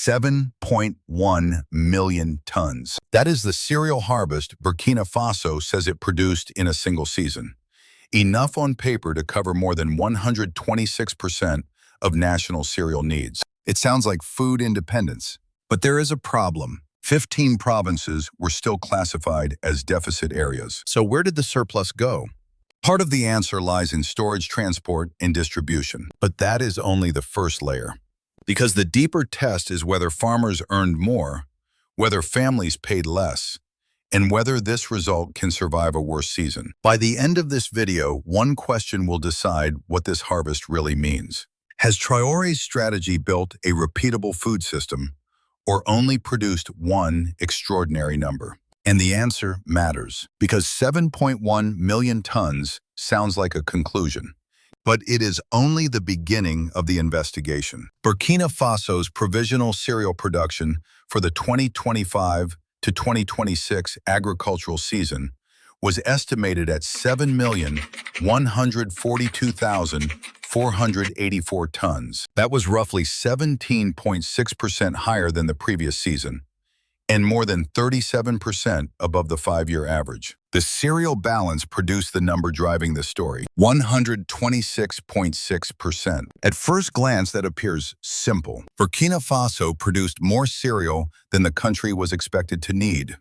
7.1 million tons. That is the cereal harvest Burkina Faso says it produced in a single season. Enough on paper to cover more than 126% of national cereal needs. It sounds like food independence. But there is a problem. 15 provinces were still classified as deficit areas. So where did the surplus go? Part of the answer lies in storage, transport, and distribution. But that is only the first layer. Because the deeper test is whether farmers earned more, whether families paid less, and whether this result can survive a worse season. By the end of this video, one question will decide what this harvest really means. Has Traore's strategy built a repeatable food system, or only produced one extraordinary number? And the answer matters, because 7.1 million tons sounds like a conclusion. But it is only the beginning of the investigation. Burkina Faso's provisional cereal production for the 2025 to 2026 agricultural season was estimated at 7,142,484 tons. That was roughly 17.6% higher than the previous season, and more than 37% above the 5-year average. The cereal balance produced the number driving the story, 126.6%. At first glance, that appears simple. Burkina Faso produced more cereal than the country was expected to need.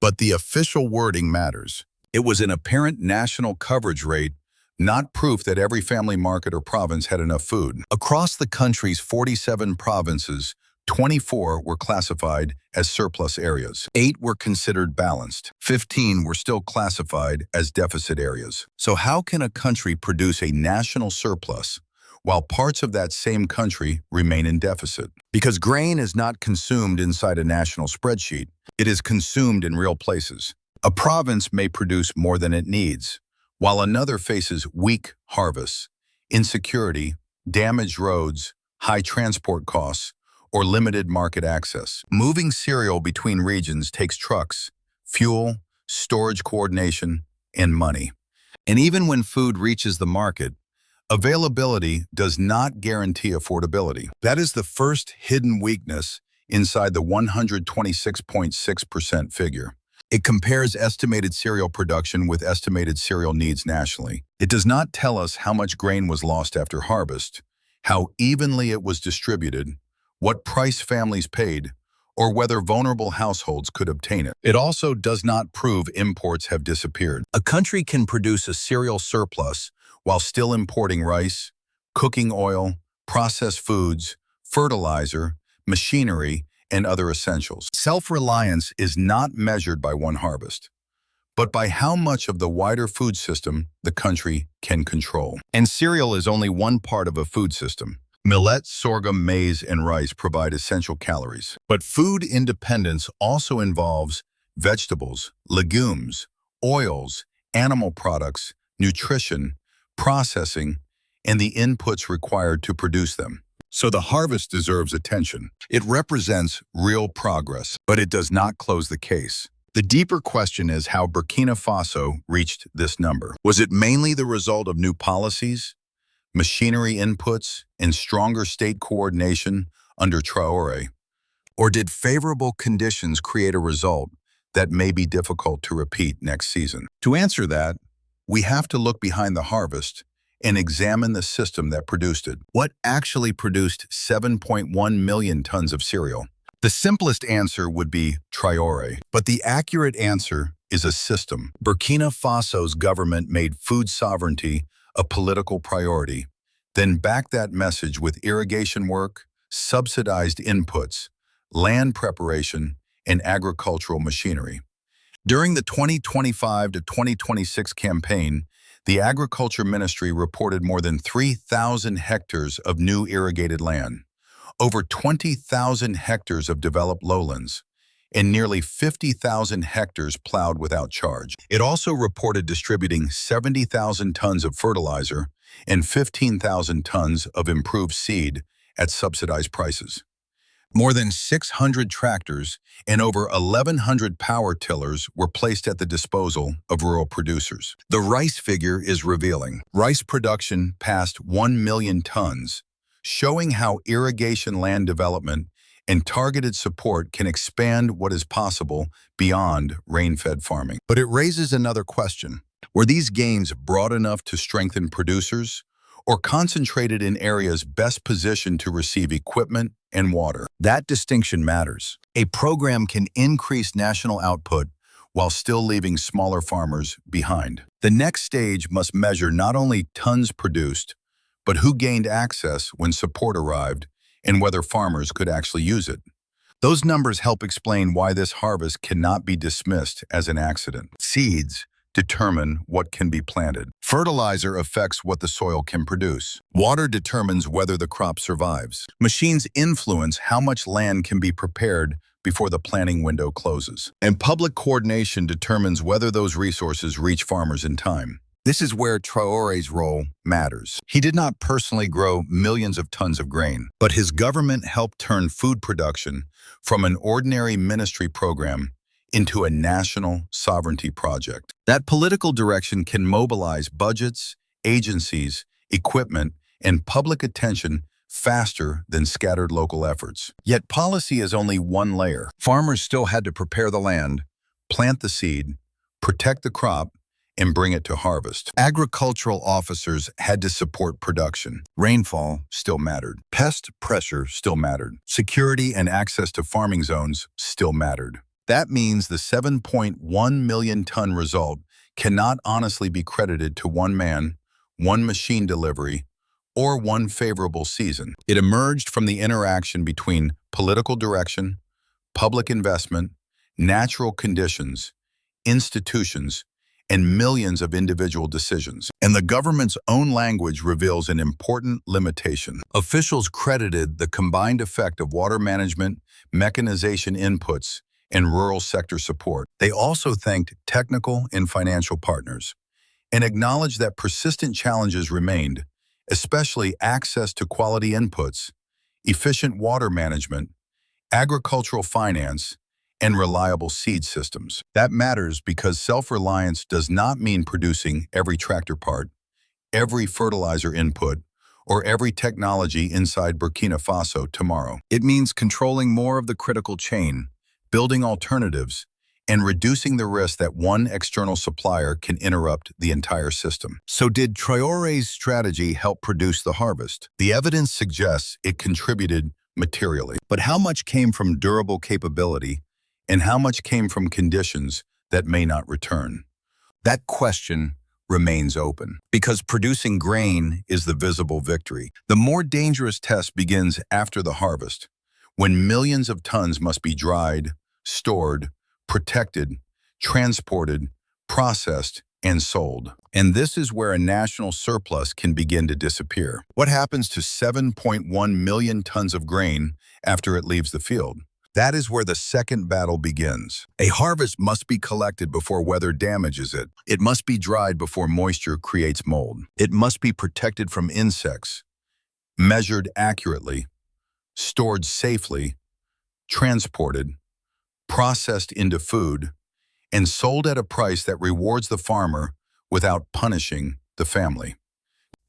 But the official wording matters. It was an apparent national coverage rate, not proof that every family, market, or province had enough food. Across the country's 47 provinces, 24 were classified as surplus areas. 8 were considered balanced. 15 were still classified as deficit areas. So how can a country produce a national surplus while parts of that same country remain in deficit? Because grain is not consumed inside a national spreadsheet. It is consumed in real places. A province may produce more than it needs, while another faces weak harvests, insecurity, damaged roads, high transport costs, or limited market access. Moving cereal between regions takes trucks, fuel, storage coordination, and money. And even when food reaches the market, availability does not guarantee affordability. That is the first hidden weakness inside the 126.6% figure. It compares estimated cereal production with estimated cereal needs nationally. It does not tell us how much grain was lost after harvest, how evenly it was distributed, what price families paid, or whether vulnerable households could obtain it. It also does not prove imports have disappeared. A country can produce a cereal surplus while still importing rice, cooking oil, processed foods, fertilizer, machinery, and other essentials. Self-reliance is not measured by one harvest, but by how much of the wider food system the country can control. And cereal is only one part of a food system. Millet, sorghum, maize, and rice provide essential calories. But food independence also involves vegetables, legumes, oils, animal products, nutrition, processing, and the inputs required to produce them. So the harvest deserves attention. It represents real progress, but it does not close the case. The deeper question is how Burkina Faso reached this number. Was it mainly the result of new policies, machinery inputs, and stronger state coordination under Traore? Or did favorable conditions create a result that may be difficult to repeat next season? To answer that, we have to look behind the harvest and examine the system that produced it. What actually produced 7.1 million tons of cereal? The simplest answer would be Traore, but the accurate answer is a system. Burkina Faso's government made food sovereignty a political priority, then backed that message with irrigation work, subsidized inputs, land preparation, and agricultural machinery. During the 2025 to 2026 campaign, the Agriculture Ministry reported more than 3,000 hectares of new irrigated land, over 20,000 hectares of developed lowlands, and nearly 50,000 hectares plowed without charge. It also reported distributing 70,000 tons of fertilizer and 15,000 tons of improved seed at subsidized prices. More than 600 tractors and over 1,100 power tillers were placed at the disposal of rural producers. The rice figure is revealing. Rice production passed 1 million tons, showing how irrigation land development and targeted support can expand what is possible beyond rain-fed farming. But it raises another question. Were these gains broad enough to strengthen producers, or concentrated in areas best positioned to receive equipment and water? That distinction matters. A program can increase national output while still leaving smaller farmers behind. The next stage must measure not only tons produced, but who gained access when support arrived and whether farmers could actually use it. Those numbers help explain why this harvest cannot be dismissed as an accident. Seeds determine what can be planted. Fertilizer affects what the soil can produce. Water determines whether the crop survives. Machines influence how much land can be prepared before the planting window closes. And public coordination determines whether those resources reach farmers in time. This is where Traore's role matters. He did not personally grow millions of tons of grain, but his government helped turn food production from an ordinary ministry program into a national sovereignty project. That political direction can mobilize budgets, agencies, equipment, and public attention faster than scattered local efforts. Yet policy is only one layer. Farmers still had to prepare the land, plant the seed, protect the crop, and bring it to harvest. Agricultural officers had to support production. Rainfall still mattered. Pest pressure still mattered. Security and access to farming zones still mattered. That means the 7.1 million ton result cannot honestly be credited to one man, one machine delivery, or one favorable season. It emerged from the interaction between political direction, public investment, natural conditions, institutions, and millions of individual decisions. And the government's own language reveals an important limitation. Officials credited the combined effect of water management, mechanization inputs, and rural sector support. They also thanked technical and financial partners and acknowledged that persistent challenges remained, especially access to quality inputs, efficient water management, agricultural finance, and reliable seed systems. That matters because self-reliance does not mean producing every tractor part, every fertilizer input, or every technology inside Burkina Faso tomorrow. It means controlling more of the critical chain, building alternatives, and reducing the risk that one external supplier can interrupt the entire system. So did Traore's strategy help produce the harvest? The evidence suggests it contributed materially. But how much came from durable capability and how much came from conditions that may not return? That question remains open because producing grain is the visible victory. The more dangerous test begins after the harvest, when millions of tons must be dried, stored, protected, transported, processed, and sold. And this is where a national surplus can begin to disappear. What happens to 7.1 million tons of grain after it leaves the field? That is where the second battle begins. A harvest must be collected before weather damages it. It must be dried before moisture creates mold. It must be protected from insects, measured accurately, stored safely, transported, processed into food, and sold at a price that rewards the farmer without punishing the family.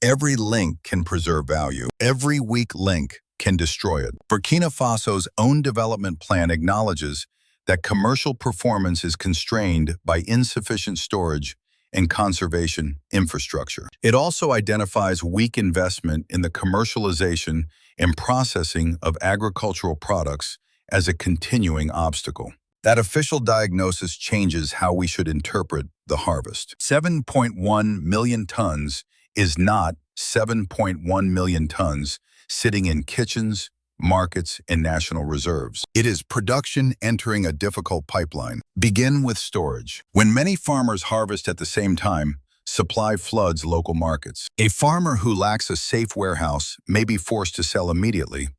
Every link can preserve value. Every weak link can destroy it. Burkina Faso's own development plan acknowledges that commercial performance is constrained by insufficient storage and conservation infrastructure. It also identifies weak investment in the commercialization and processing of agricultural products as a continuing obstacle. That official diagnosis changes how we should interpret the harvest. 7.1 million tons is not 7.1 million tons sitting in kitchens, markets, and national reserves. It is production entering a difficult pipeline. Begin with storage. When many farmers harvest at the same time, supply floods local markets. A farmer who lacks a safe warehouse may be forced to sell immediately,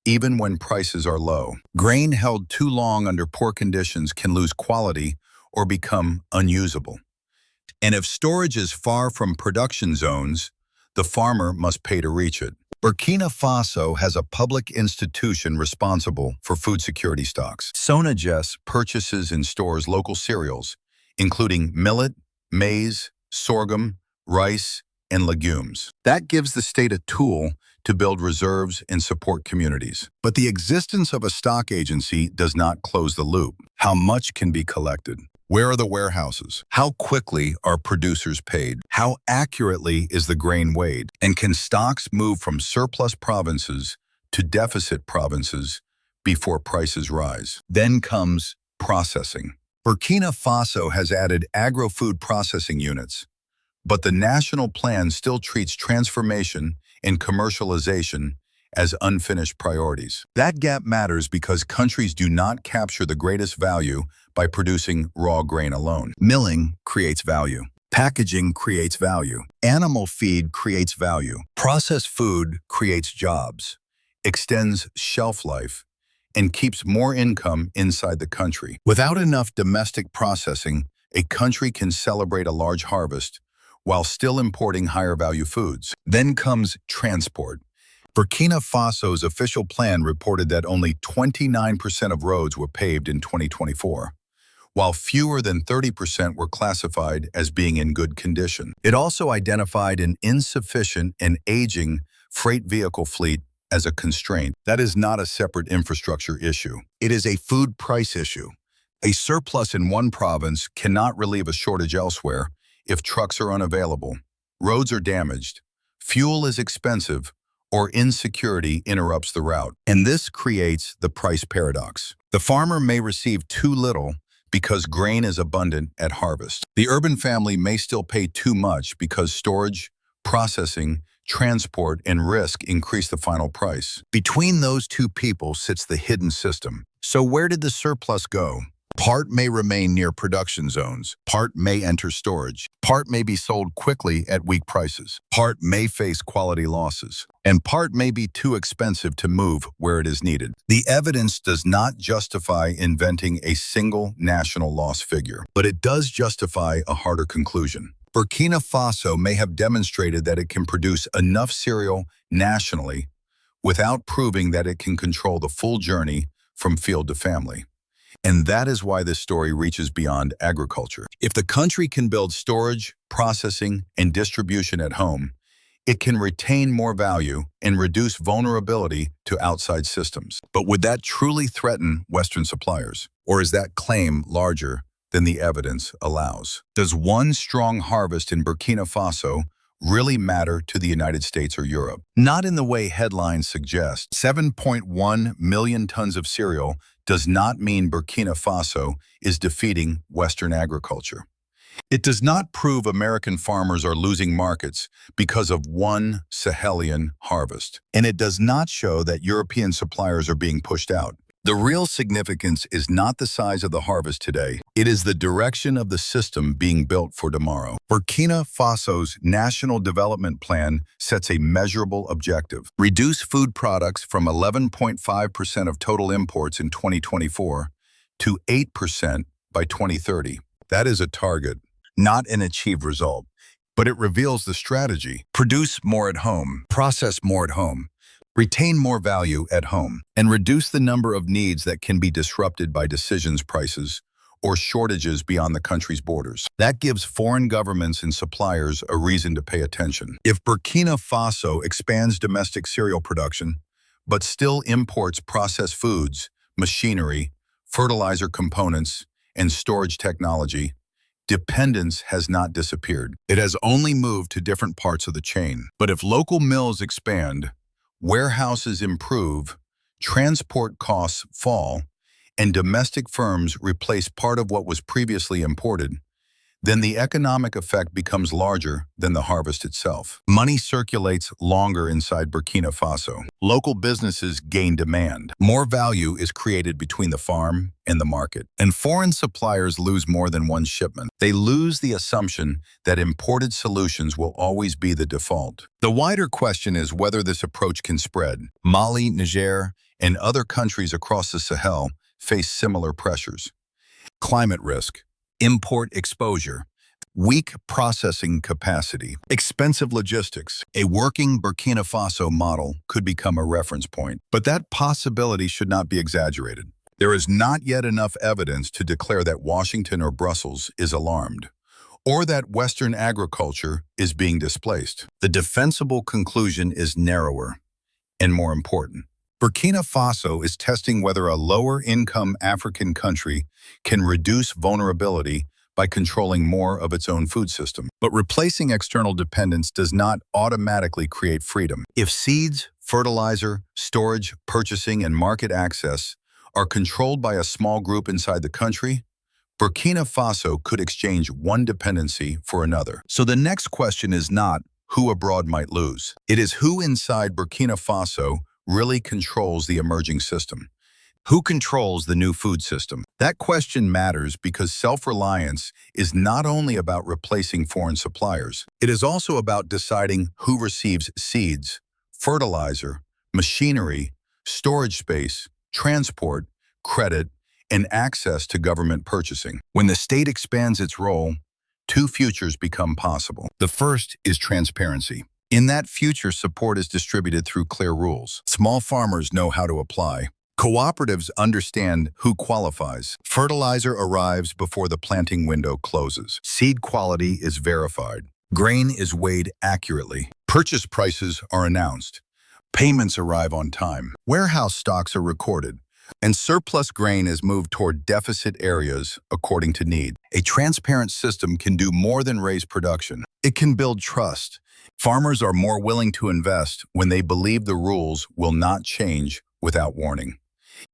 even when prices are low. Grain held too long under poor conditions can lose quality or become unusable. And if storage is far from production zones, the farmer must pay to reach it. Burkina Faso has a public institution responsible for food security stocks. Sonages purchases and stores local cereals, including millet, maize, sorghum, rice, and legumes. That gives the state a tool to build reserves and support communities. But the existence of a stock agency does not close the loop. How much can be collected? Where are the warehouses? How quickly are producers paid? How accurately is the grain weighed? And can stocks move from surplus provinces to deficit provinces before prices rise? Then comes processing. Burkina Faso has added agro-food processing units, but the national plan still treats transformation and commercialization as unfinished priorities. That gap matters because countries do not capture the greatest value by producing raw grain alone. Milling creates value. Packaging creates value. Animal feed creates value. Processed food creates jobs, extends shelf life, and keeps more income inside the country. Without enough domestic processing, a country can celebrate a large harvest while still importing higher value foods. Then comes transport. Burkina Faso's official plan reported that only 29% of roads were paved in 2024, while fewer than 30% were classified as being in good condition. It also identified an insufficient and aging freight vehicle fleet as a constraint. That is not a separate infrastructure issue. It is a food price issue. A surplus in one province cannot relieve a shortage elsewhere if trucks are unavailable, roads are damaged, fuel is expensive, or insecurity interrupts the route. And this creates the price paradox. The farmer may receive too little because grain is abundant at harvest. The urban family may still pay too much because storage, processing, transport, and risk increase the final price. Between those two people sits the hidden system. So where did the surplus go? Part may remain near production zones, part may enter storage, part may be sold quickly at weak prices, part may face quality losses, and part may be too expensive to move where it is needed. The evidence does not justify inventing a single national loss figure, but it does justify a harder conclusion. Burkina Faso may have demonstrated that it can produce enough cereal nationally without proving that it can control the full journey from field to family. And that is why this story reaches beyond agriculture. If the country can build storage, processing, and distribution at home, it can retain more value and reduce vulnerability to outside systems. But would that truly threaten Western suppliers? Or is that claim larger than the evidence allows? Does one strong harvest in Burkina Faso really matter to the United States or Europe? Not in the way headlines suggest. 7.1 million tons of cereal does not mean Burkina Faso is defeating Western agriculture. It does not prove American farmers are losing markets because of one Sahelian harvest. And it does not show that European suppliers are being pushed out. The real significance is not the size of the harvest today. It is the direction of the system being built for tomorrow. Burkina Faso's National Development Plan sets a measurable objective. Reduce food products from 11.5% of total imports in 2024 to 8% by 2030. That is a target, not an achieved result, but it reveals the strategy. Produce more at home, process more at home, retain more value at home, and reduce the number of needs that can be disrupted by decisions prices or shortages beyond the country's borders. That gives foreign governments and suppliers a reason to pay attention. If Burkina Faso expands domestic cereal production, but still imports processed foods, machinery, fertilizer components, and storage technology, dependence has not disappeared. It has only moved to different parts of the chain. But if local mills expand, warehouses improve, transport costs fall, and domestic firms replace part of what was previously imported, then the economic effect becomes larger than the harvest itself. Money circulates longer inside Burkina Faso. Local businesses gain demand. More value is created between the farm and the market. And foreign suppliers lose more than one shipment. They lose the assumption that imported solutions will always be the default. The wider question is whether this approach can spread. Mali, Niger, and other countries across the Sahel face similar pressures. Climate risk, import exposure, weak processing capacity, expensive logistics. A working Burkina Faso model could become a reference point, but that possibility should not be exaggerated. There is not yet enough evidence to declare that Washington or Brussels is alarmed, or that Western agriculture is being displaced. The defensible conclusion is narrower. And more important, Burkina Faso is testing whether a lower-income African country can reduce vulnerability by controlling more of its own food system. But replacing external dependence does not automatically create freedom. If seeds, fertilizer, storage, purchasing, and market access are controlled by a small group inside the country, Burkina Faso could exchange one dependency for another. So the next question is not who abroad might lose. It is who inside Burkina Faso really controls the emerging system. Who controls the new food system? That question matters because self-reliance is not only about replacing foreign suppliers. It is also about deciding who receives seeds, fertilizer, machinery, storage space, transport, credit, and access to government purchasing. When the state expands its role, two futures become possible. The first is transparency. In that future, support is distributed through clear rules. Small farmers know how to apply. Cooperatives understand who qualifies. Fertilizer arrives before the planting window closes. Seed quality is verified. Grain is weighed accurately. Purchase prices are announced. Payments arrive on time. Warehouse stocks are recorded. And surplus grain is moved toward deficit areas according to need. A transparent system can do more than raise production. It can build trust. Farmers are more willing to invest when they believe the rules will not change without warning.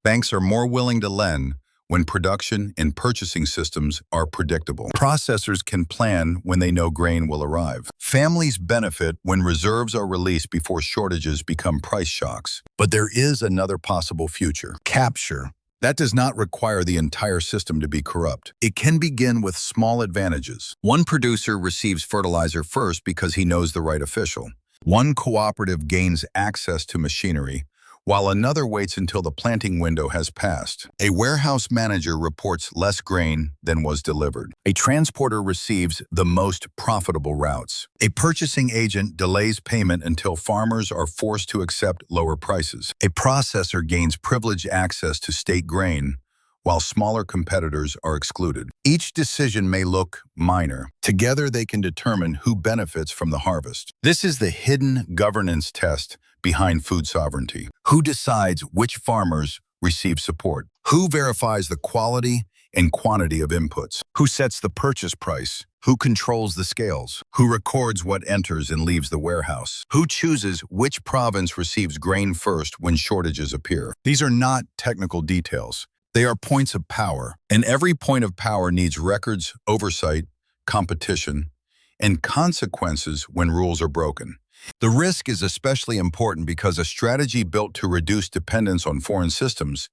Banks are more willing to lend when production and purchasing systems are predictable. Processors can plan when they know grain will arrive. Families benefit when reserves are released before shortages become price shocks. But there is another possible future: capture. That does not require the entire system to be corrupt. It can begin with small advantages. One producer receives fertilizer first because he knows the right official. One cooperative gains access to machinery, while another waits until the planting window has passed. A warehouse manager reports less grain than was delivered. A transporter receives the most profitable routes. A purchasing agent delays payment until farmers are forced to accept lower prices. A processor gains privileged access to state grain, while smaller competitors are excluded. Each decision may look minor. Together, they can determine who benefits from the harvest. This is the hidden governance test behind food sovereignty. Who decides which farmers receive support? Who verifies the quality and quantity of inputs? Who sets the purchase price? Who controls the scales? Who records what enters and leaves the warehouse? Who chooses which province receives grain first when shortages appear? These are not technical details. They are points of power, and every point of power needs records, oversight, competition, and consequences when rules are broken. The risk is especially important because a strategy built to reduce dependence on foreign systems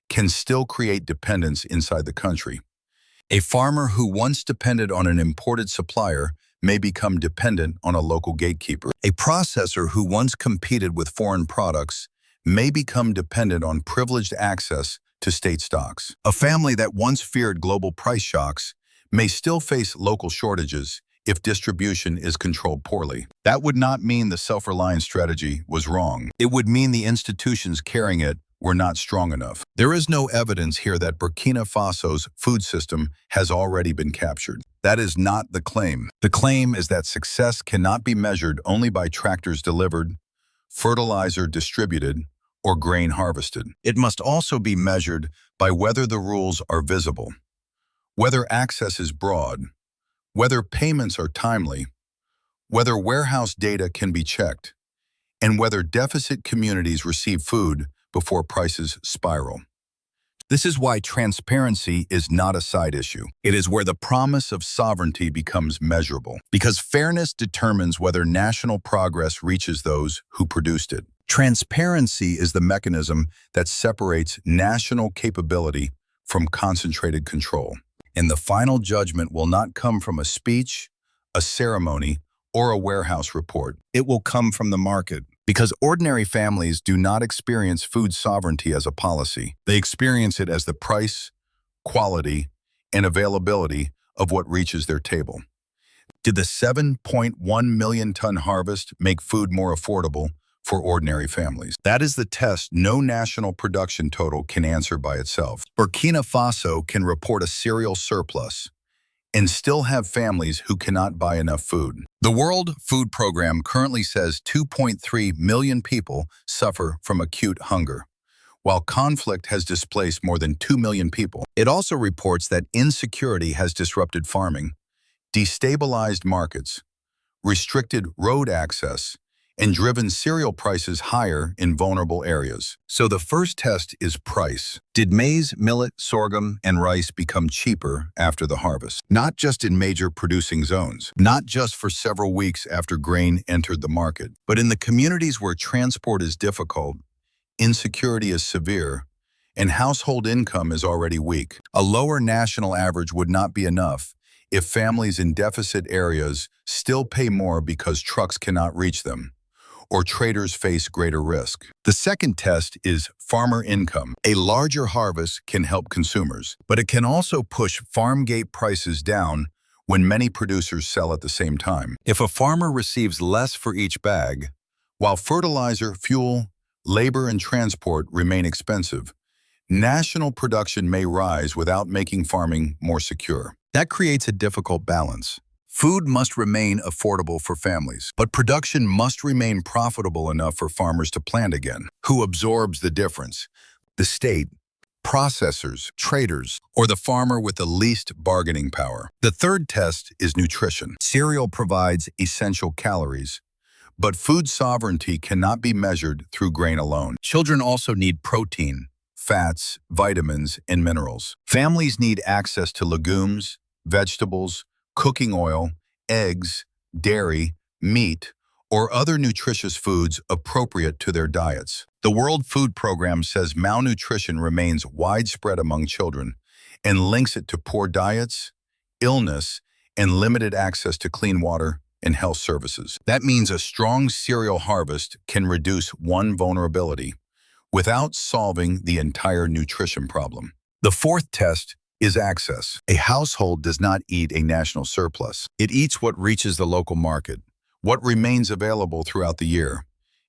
can still create dependence inside the country. A farmer who once depended on an imported supplier may become dependent on a local gatekeeper. A processor who once competed with foreign products may become dependent on privileged access to state stocks. A family that once feared global price shocks may still face local shortages if distribution is controlled poorly. That would not mean the self-reliance strategy was wrong. It would mean the institutions carrying it were not strong enough. There is no evidence here that Burkina Faso's food system has already been captured. That is not the claim. The claim is that success cannot be measured only by tractors delivered, fertilizer distributed, or grain harvested. It must also be measured by whether the rules are visible, whether access is broad, whether payments are timely, whether warehouse data can be checked, and whether deficit communities receive food before prices spiral. This is why transparency is not a side issue. It is where the promise of sovereignty becomes measurable, because fairness determines whether national progress reaches those who produced it. Transparency is the mechanism that separates national capability from concentrated control. And the final judgment will not come from a speech, a ceremony, or a warehouse report. It will come from the market. Because ordinary families do not experience food sovereignty as a policy. They experience it as the price, quality, and availability of what reaches their table. Did the 7.1 million ton harvest make food more affordable for ordinary families? That is the test no national production total can answer by itself. Burkina Faso can report a cereal surplus and still have families who cannot buy enough food. The World Food Program currently says 2.3 million people suffer from acute hunger, while conflict has displaced more than 2 million people. It also reports that insecurity has disrupted farming, destabilized markets, restricted road access, and driven cereal prices higher in vulnerable areas. So the first test is price. Did maize, millet, sorghum, and rice become cheaper after the harvest? Not just in major producing zones, not just for several weeks after grain entered the market, but in the communities where transport is difficult, insecurity is severe, and household income is already weak. A lower national average would not be enough if families in deficit areas still pay more because trucks cannot reach them, or traders face greater risk. The second test is farmer income. A larger harvest can help consumers, but it can also push farm gate prices down when many producers sell at the same time. If a farmer receives less for each bag, while fertilizer, fuel, labor, and transport remain expensive, national production may rise without making farming more secure. That creates a difficult balance. Food must remain affordable for families, but production must remain profitable enough for farmers to plant again. Who absorbs the difference? The state, processors, traders, or the farmer with the least bargaining power? The third test is nutrition. Cereal provides essential calories, but food sovereignty cannot be measured through grain alone. Children also need protein, fats, vitamins, and minerals. Families need access to legumes, vegetables, cooking oil, eggs, dairy, meat, or other nutritious foods appropriate to their diets. The World Food Program says malnutrition remains widespread among children and links it to poor diets, illness, and limited access to clean water and health services. That means a strong cereal harvest can reduce one vulnerability without solving the entire nutrition problem. The fourth test is access. A household does not eat a national surplus. It eats what reaches the local market, what remains available throughout the year,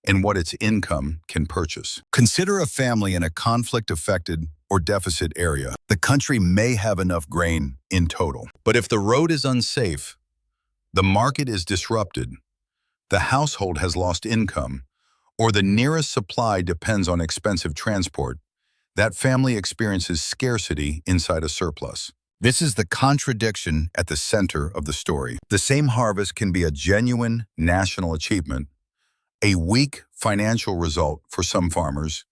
and what its income can purchase. Consider a family in a conflict-affected or deficit area. The country may have enough grain in total, but if the road is unsafe, the market is disrupted, the household has lost income, or the nearest supply depends on expensive transport, that family experiences scarcity inside a surplus. This is the contradiction at the center of the story. The same harvest can be a genuine national achievement, a weak financial result for some farmers,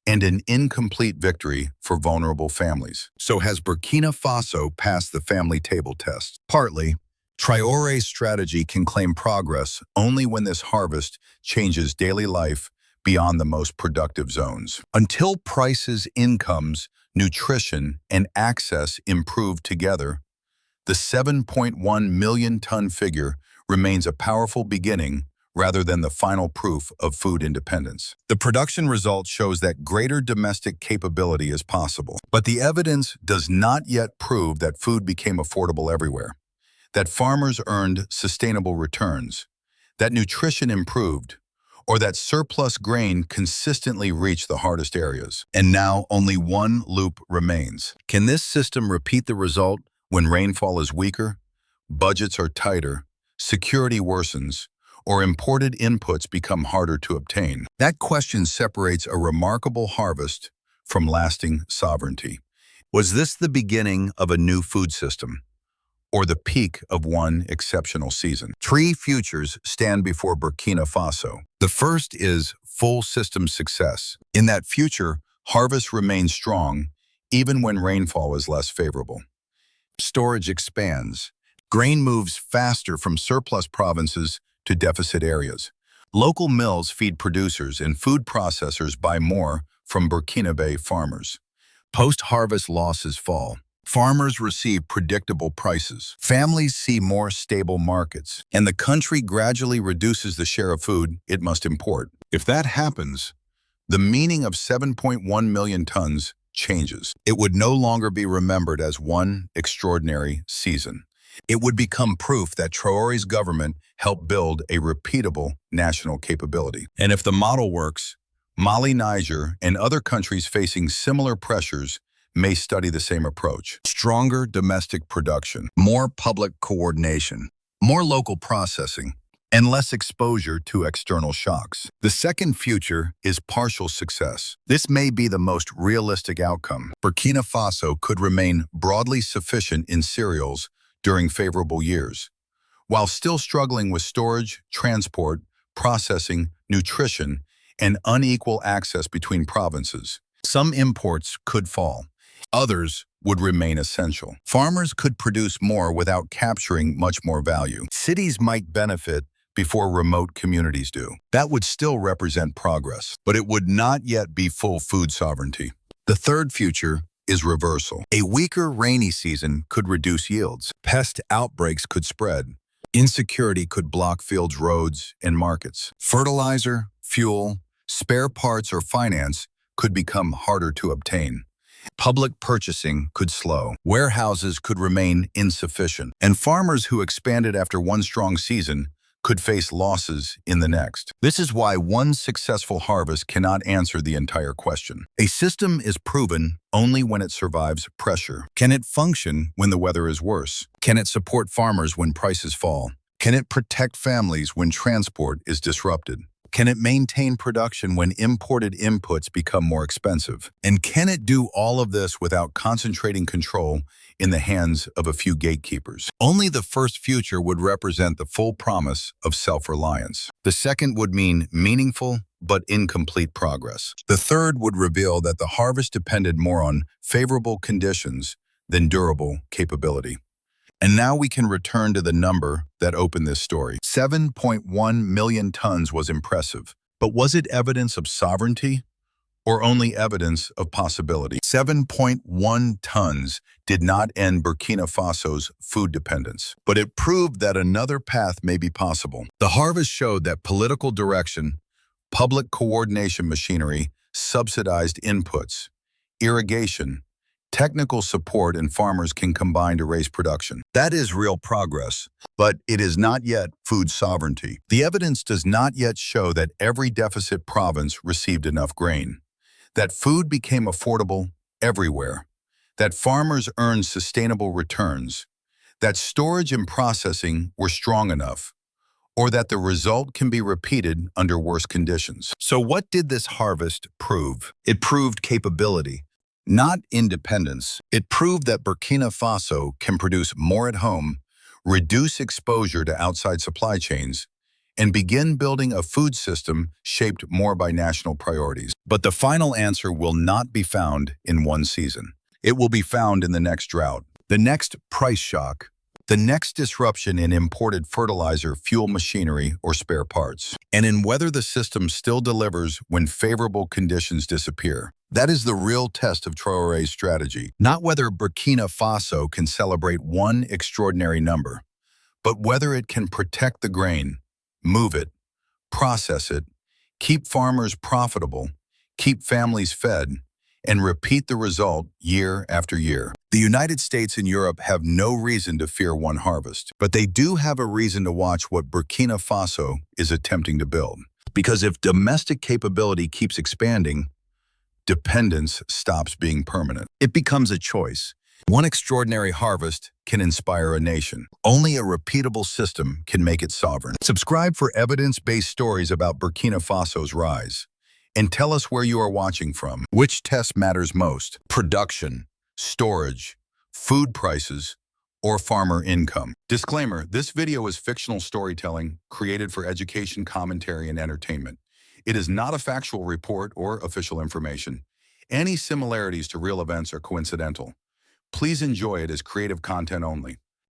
and an incomplete victory for vulnerable families. So has Burkina Faso passed the family table test? Partly. Traore's strategy can claim progress only when this harvest changes daily life beyond the most productive zones. Until prices, incomes, nutrition, and access improve together, the 7.1 million ton figure remains a powerful beginning rather than the final proof of food independence. The production result shows that greater domestic capability is possible, but the evidence does not yet prove that food became affordable everywhere, that farmers earned sustainable returns, that nutrition improved, or that surplus grain consistently reached the hardest areas. And now only one loop remains. Can this system repeat the result when rainfall is weaker, budgets are tighter, security worsens, or imported inputs become harder to obtain? That question separates a remarkable harvest from lasting sovereignty. Was this the beginning of a new food system, or the peak of one exceptional season? Three futures stand before Burkina Faso. The first is full system success. In that future, harvests remain strong, even when rainfall is less favorable. Storage expands. Grain moves faster from surplus provinces to deficit areas. Local mills feed producers and food processors buy more from Burkinabe farmers. Post-harvest losses fall. Farmers receive predictable prices. Families see more stable markets, and the country gradually reduces the share of food it must import. If that happens, the meaning of 7.1 million tons changes. It would no longer be remembered as one extraordinary season. It would become proof that Traore's government helped build a repeatable national capability. And if the model works, Mali, Niger, and other countries facing similar pressures may study the same approach. Stronger domestic production, more public coordination, more local processing, and less exposure to external shocks. The second future is partial success. This may be the most realistic outcome. Burkina Faso could remain broadly sufficient in cereals during favorable years, while still struggling with storage, transport, processing, nutrition, and unequal access between provinces. Some imports could fall. Others would remain essential. Farmers could produce more without capturing much more value. Cities might benefit before remote communities do. That would still represent progress, but it would not yet be full food sovereignty. The third future is reversal. A weaker rainy season could reduce yields. Pest outbreaks could spread. Insecurity could block fields, roads, and markets. Fertilizer, fuel, spare parts, or finance could become harder to obtain. Public purchasing could slow. Warehouses could remain insufficient. And farmers who expanded after one strong season could face losses in the next. This is why one successful harvest cannot answer the entire question. A system is proven only when it survives pressure. Can it function when the weather is worse? Can it support farmers when prices fall? Can it protect families when transport is disrupted? Can it maintain production when imported inputs become more expensive? And can it do all of this without concentrating control in the hands of a few gatekeepers? Only the first future would represent the full promise of self-reliance. The second would mean meaningful but incomplete progress. The third would reveal that the harvest depended more on favorable conditions than durable capability. And now we can return to the number that opened this story. 7.1 million tons was impressive, but was it evidence of sovereignty or only evidence of possibility? 7.1 tons did not end Burkina Faso's food dependence, but it proved that another path may be possible. The harvest showed that political direction, public coordination machinery, subsidized inputs, irrigation, technical support, and farmers can combine to raise production. That is real progress, but it is not yet food sovereignty. The evidence does not yet show that every deficit province received enough grain, that food became affordable everywhere, that farmers earned sustainable returns, that storage and processing were strong enough, or that the result can be repeated under worse conditions. So what did this harvest prove? It proved capability, not independence. It proved that Burkina Faso can produce more at home, reduce exposure to outside supply chains, and begin building a food system shaped more by national priorities. But the final answer will not be found in one season. It will be found in the next drought, the next price shock, the next disruption in imported fertilizer, fuel machinery, or spare parts, and in whether the system still delivers when favorable conditions disappear. That is the real test of Traore's strategy, not whether Burkina Faso can celebrate one extraordinary number, but whether it can protect the grain, move it, process it, keep farmers profitable, keep families fed, and repeat the result year after year. The United States and Europe have no reason to fear one harvest, but they do have a reason to watch what Burkina Faso is attempting to build. Because if domestic capability keeps expanding, dependence stops being permanent. It becomes a choice. One extraordinary harvest can inspire a nation. Only a repeatable system can make it sovereign. Subscribe for evidence-based stories about Burkina Faso's rise. And tell us where you are watching from. Which test matters most? Production, storage, food prices, or farmer income? Disclaimer, this video is fictional storytelling created for education, commentary, and entertainment. It is not a factual report or official information. Any similarities to real events are coincidental. Please enjoy it as creative content only.